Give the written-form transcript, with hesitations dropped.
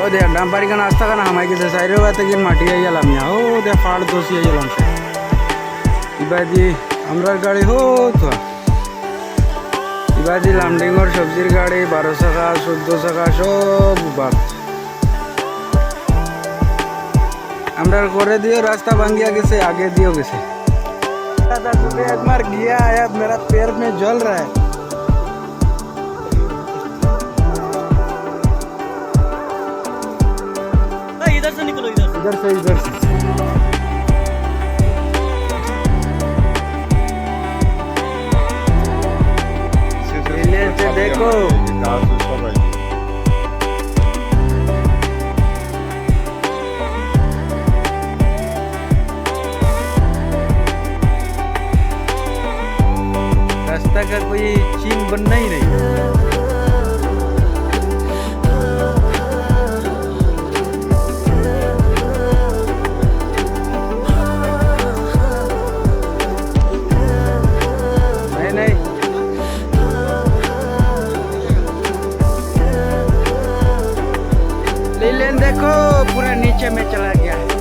ও দে ডাম্পারি কানা আস্তা কানা হামাই গেছে সাইরে বাতে গিন মাটি আই গেলাম না ও দে ফাড় দোষি আই গেলাম ইবাদি আমরার গাড়ি হো তো ইবাদি লামডিংর সবজির গাড়ি 12 চাকা 14 চাকা সব বাদ আমরার করে দিও রাস্তা ভাঙ্গিয়া গেছে आगे दियो গেছে दादा सुबह एक बार गया आया मेरा पैर में जल रहा है इधर से निकलो इधर से देखो रास्ता का कोई चीन बनना ही नहीं लेन देखो पूरा नीचे में चला गया है